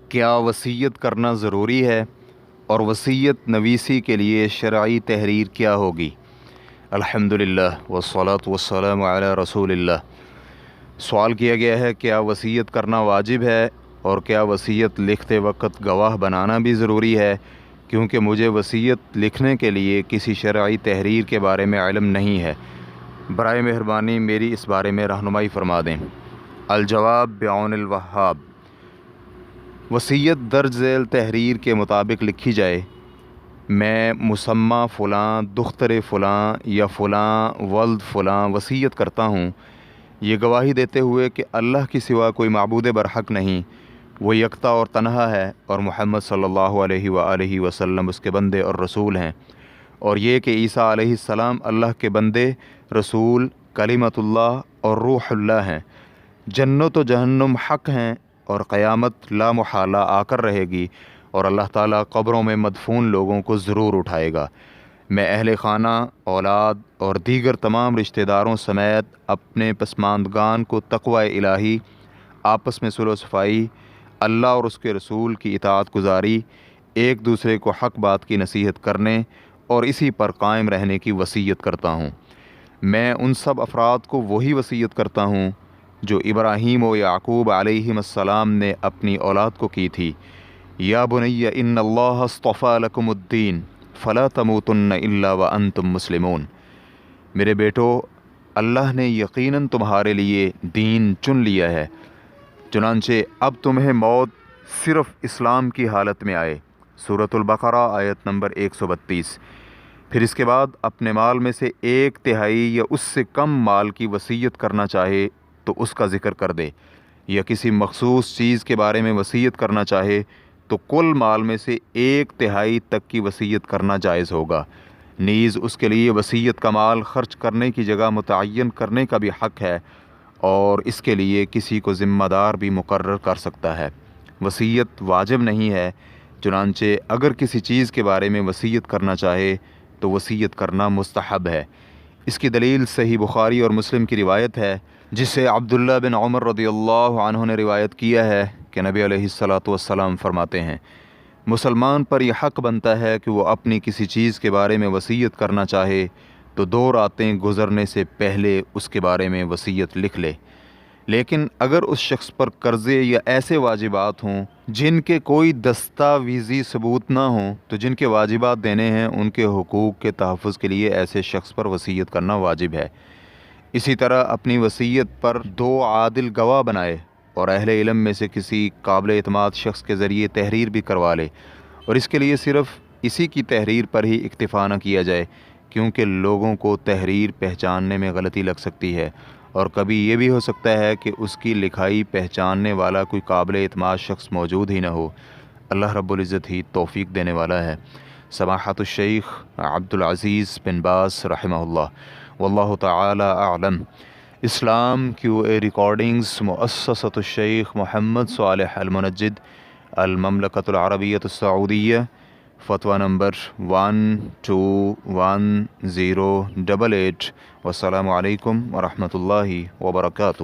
کیا وصیت کرنا ضروری ہے اور وصیت نویسی کے لیے شرعی تحریر کیا ہوگی؟ الحمدللہ والصلاة والسلام علی رسول اللہ۔ سوال کیا گیا ہے کیا وصیت کرنا واجب ہے اور کیا وصیت لکھتے وقت گواہ بنانا بھی ضروری ہے، کیونکہ مجھے وصیت لکھنے کے لیے کسی شرعی تحریر کے بارے میں علم نہیں ہے، برائے مہربانی میری اس بارے میں رہنمائی فرما دیں۔ الجواب بعون الوہاب۔ وصیت درج ذیل تحریر کے مطابق لکھی جائے: میں مسمى فلاں دختر فلاں یا فلاں ولد فلاں وصیت کرتا ہوں، یہ گواہی دیتے ہوئے کہ اللہ کی سوا کوئی معبود برحق نہیں، وہ یکتا اور تنہا ہے، اور محمد صلی اللہ علیہ وآلہ وسلم اس کے بندے اور رسول ہیں، اور یہ کہ عیسیٰ علیہ السلام اللہ کے بندے، رسول، کلمۃ اللہ اور روح اللہ ہیں، جنت و جہنم حق ہیں، اور قیامت لا محالہ آ کر رہے گی، اور اللہ تعالیٰ قبروں میں مدفون لوگوں کو ضرور اٹھائے گا۔ میں اہل خانہ، اولاد اور دیگر تمام رشتہ داروں سمیت اپنے پسماندگان کو تقوی الہی، آپس میں صلح و صفائی، اللہ اور اس کے رسول کی اطاعت گزاری، ایک دوسرے کو حق بات کی نصیحت کرنے اور اسی پر قائم رہنے کی وصیت کرتا ہوں۔ میں ان سب افراد کو وہی وصیت کرتا ہوں جو ابراہیم و یعقوب علیہم السلام نے اپنی اولاد کو کی تھی: یا بنی ان اللہ اصطفیٰ لکم الدین فلا تموتن الا وانتم مسلمون۔ میرے بیٹو، اللہ نے یقیناً تمہارے لیے دین چن لیا ہے، چنانچہ اب تمہیں موت صرف اسلام کی حالت میں آئے۔ سورۃ البقرہ آیت نمبر 132۔ پھر اس کے بعد اپنے مال میں سے 1/3 یا اس سے کم مال کی وصیت کرنا چاہے تو اس کا ذکر کر دے، یا کسی مخصوص چیز کے بارے میں وصیت کرنا چاہے تو کل مال میں سے 1/3 تک کی وصیت کرنا جائز ہوگا۔ نیز اس کے لیے وصیت کا مال خرچ کرنے کی جگہ متعین کرنے کا بھی حق ہے، اور اس کے لیے کسی کو ذمہ دار بھی مقرر کر سکتا ہے۔ وصیت واجب نہیں ہے، چنانچہ اگر کسی چیز کے بارے میں وصیت کرنا چاہے تو وصیت کرنا مستحب ہے۔ اس کی دلیل صحیح بخاری اور مسلم کی روایت ہے، جسے عبداللہ بن عمر رضی اللہ عنہ نے روایت کیا ہے کہ نبی علیہ الصلاۃ والسلام فرماتے ہیں: مسلمان پر یہ حق بنتا ہے کہ وہ اپنی کسی چیز کے بارے میں وصیت کرنا چاہے تو 2 راتیں گزرنے سے پہلے اس کے بارے میں وصیت لکھ لے، لیکن اگر اس شخص پر قرضے یا ایسے واجبات ہوں جن کے کوئی دستاویزی ثبوت نہ ہوں تو جن کے واجبات دینے ہیں، ان کے حقوق کے تحفظ کے لیے ایسے شخص پر وصیت کرنا واجب ہے۔ اسی طرح اپنی وصیت پر 2 عادل گواہ بنائے اور اہل علم میں سے کسی قابل اعتماد شخص کے ذریعے تحریر بھی کروا لے، اور اس کے لیے صرف اسی کی تحریر پر ہی اکتفا نہ کیا جائے، کیونکہ لوگوں کو تحریر پہچاننے میں غلطی لگ سکتی ہے، اور کبھی یہ بھی ہو سکتا ہے کہ اس کی لکھائی پہچاننے والا کوئی قابل اعتماد شخص موجود ہی نہ ہو۔ اللہ رب العزت ہی توفیق دینے والا ہے۔ سماحت الشیخ عبد العزیز بن باز رحمہ اللہ، واللہ تعالی اعلم۔ اسلام کیو اے ریکارڈنگز، مؤسسۃ الشیخ محمد صالح المنجد، المملکۃ العربیۃ السعودیہ، فتویٰ نمبر 121088۔ والسلام علیکم ورحمۃ اللہ وبرکاتہ۔